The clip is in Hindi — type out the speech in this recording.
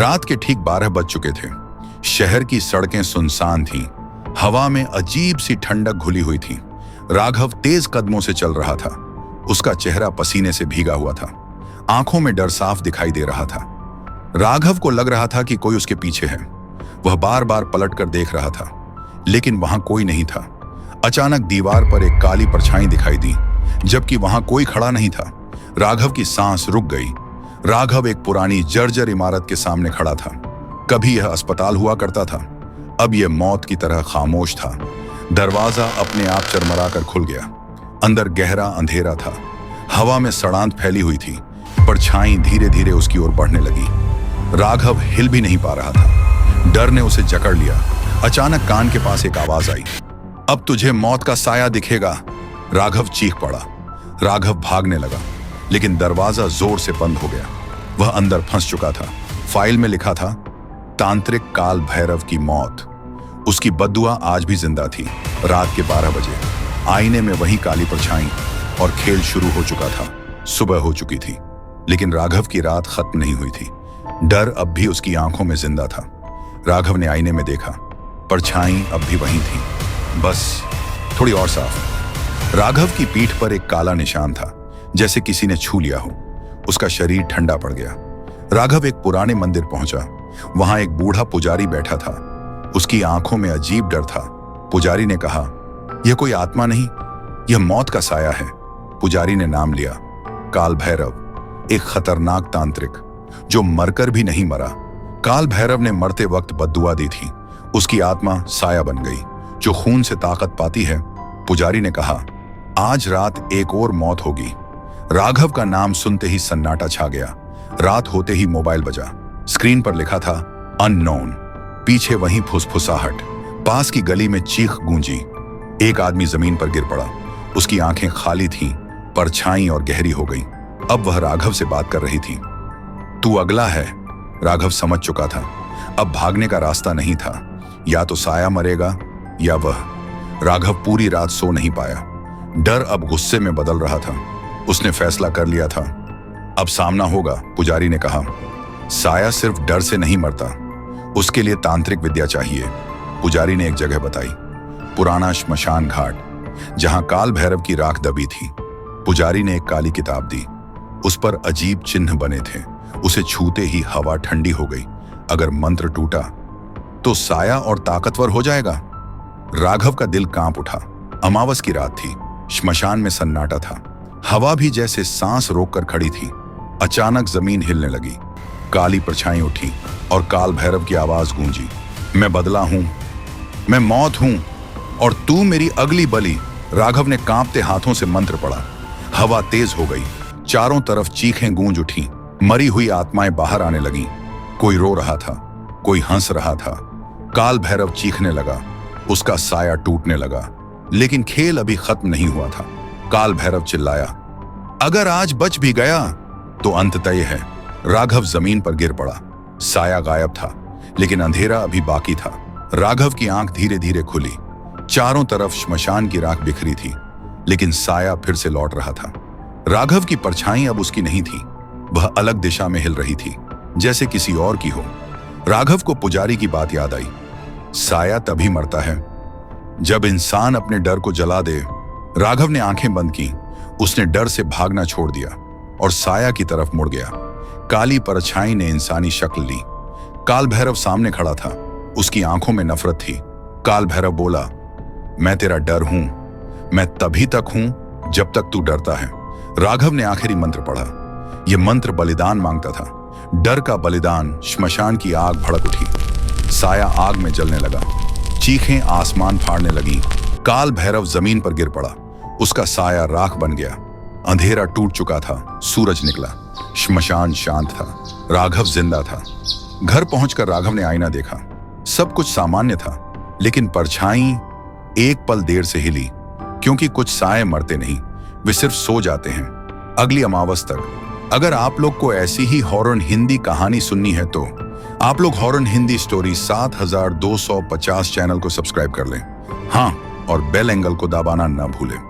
रात के ठीक 12 बज चुके थे। शहर की सड़कें सुनसान थीं। हवा में अजीब सी ठंडक घुली हुई थी। राघव तेज कदमों से चल रहा था। उसका चेहरा पसीने से भीगा हुआ था। आंखों में डर साफ दिखाई दे रहा था। राघव को लग रहा था कि कोई उसके पीछे है। वह बार बार पलट कर देख रहा था, लेकिन वहां कोई नहीं था। अचानक दीवार पर एक काली परछाई दिखाई दी, जबकि वहां कोई खड़ा नहीं था। राघव की सांस रुक गई। राघव एक पुरानी जर्जर इमारत के सामने खड़ा था। कभी यह अस्पताल हुआ करता था, अब यह मौत की तरह खामोश था। दरवाजा अपने आप चरमराकर खुल गया। अंदर गहरा अंधेरा था। हवा में सड़ांत फैली हुई थी। परछाई धीरे धीरे उसकी ओर बढ़ने लगी। राघव हिल भी नहीं पा रहा था। डर ने उसे जकड़ लिया। अचानक कान के पास एक आवाज आई, अब तुझे मौत का साया दिखेगा। राघव चीख पड़ा। राघव भागने लगा, लेकिन दरवाजा जोर से बंद हो गया। वह अंदर फंस चुका था। फाइल में लिखा था, तांत्रिक काल भैरव की मौत। उसकी बद्दुआ आज भी जिंदा थी। रात के 12 बजे आईने में वही काली परछाई, और खेल शुरू हो चुका था। सुबह हो चुकी थी, लेकिन राघव की रात खत्म नहीं हुई थी। डर अब भी उसकी आंखों में जिंदा था। राघव ने आईने में देखा, परछाई अब भी वही थी, बस थोड़ी और साफ। राघव की पीठ पर एक काला निशान था, जैसे किसी ने छू लिया हो। उसका शरीर ठंडा पड़ गया। राघव एक पुराने मंदिर पहुंचा। वहां एक बूढ़ा पुजारी बैठा था। उसकी आंखों में अजीब डर था। पुजारी ने कहा, यह कोई आत्मा नहीं, यह मौत का साया है। पुजारी ने नाम लिया, काल भैरव, एक खतरनाक तांत्रिक जो मरकर भी नहीं मरा। काल भैरव ने मरते वक्त बद्दुआ दी थी। उसकी आत्मा साया बन गई, जो खून से ताकत पाती है। पुजारी ने कहा, आज रात एक और मौत होगी। राघव का नाम सुनते ही सन्नाटा छा गया। रात होते ही मोबाइल बजा। स्क्रीन पर लिखा था, अननोन। पीछे वही फुसफुसाहट। पास की गली में चीख गूंजी। एक आदमी जमीन पर गिर पड़ा। उसकी आंखें खाली थीं, परछाई और गहरी हो गई। अब वह राघव से बात कर रही थी। तू अगला है। राघव समझ चुका था, अब भागने का रास्ता नहीं था। या तो साया मरेगा या वह। राघव पूरी रात सो नहीं पाया। डर अब गुस्से में बदल रहा था। उसने फैसला कर लिया था, अब सामना होगा। पुजारी ने कहा, साया सिर्फ डर से नहीं मरता, उसके लिए तांत्रिक विद्या चाहिए। पुजारी ने एक जगह बताई, पुराना श्मशान घाट, जहां काल भैरव की राख दबी थी। पुजारी ने एक काली किताब दी। उस पर अजीब चिन्ह बने थे। उसे छूते ही हवा ठंडी हो गई। अगर मंत्र टूटा तो साया और ताकतवर हो जाएगा। राघव का दिल कांप उठा। अमावस की रात थी। श्मशान में सन्नाटा था। हवा भी जैसे सांस रोककर खड़ी थी। अचानक जमीन हिलने लगी। काली परछाई उठी और काल भैरव की आवाज गूंजी, मैं बदला हूं, मैं मौत हूं, और तू मेरी अगली बलि। राघव ने कांपते हाथों से मंत्र पढ़ा। हवा तेज हो गई। चारों तरफ चीखें गूंज उठी। मरी हुई आत्माएं बाहर आने लगीं। कोई रो रहा था, कोई हंस रहा था। काल भैरव चीखने लगा। उसका साया टूटने लगा। लेकिन खेल अभी खत्म नहीं हुआ था। काल भैरव चिल्लाया, अगर आज बच भी गया तो अंत तय है। राघव जमीन पर गिर पड़ा। साया गायब था, लेकिन अंधेरा अभी बाकी था। राघव की आंख धीरे धीरे खुली। चारों तरफ श्मशान की राख बिखरी थी, लेकिन साया फिर से लौट रहा था। राघव की परछाई अब उसकी नहीं थी। वह अलग दिशा में हिल रही थी, जैसे किसी और की हो। राघव को पुजारी की बात याद आई, साया तभी मरता है जब इंसान अपने डर को जला दे। राघव ने आंखें बंद की। उसने डर से भागना छोड़ दिया और साया की तरफ मुड़ गया। काली परछाई ने इंसानी शक्ल ली। काल भैरव सामने खड़ा था। उसकी आंखों में नफरत थी। काल भैरव बोला, मैं तेरा डर हूं। मैं तभी तक हूं जब तक तू डरता है। राघव ने आखिरी मंत्र पढ़ा। यह मंत्र बलिदान मांगता था। डर का बलिदान। श्मशान की आग भड़क उठी। साया आग में जलने लगा। चीखें आसमान फाड़ने लगी। काल भैरव जमीन पर गिर पड़ा। उसका साया राख बन गया। अंधेरा टूट चुका था। सूरज निकला। श्मशान शांत था। राघव जिंदा था। घर पहुंचकर राघव ने आईना देखा। सब कुछ सामान्य था, लेकिन परछाई एक पल देर से हिली, क्योंकि कुछ साए मरते नहीं, वे सिर्फ सो जाते हैं। अगली अमावस तक। अगर आप लोग को ऐसी ही हॉरर हिंदी कहानी सुननी है तो आप लोग हॉरर हिंदी स्टोरी 7250 चैनल को सब्सक्राइब कर लें। हाँ, और बेल एंगल को दबाना ना भूलें।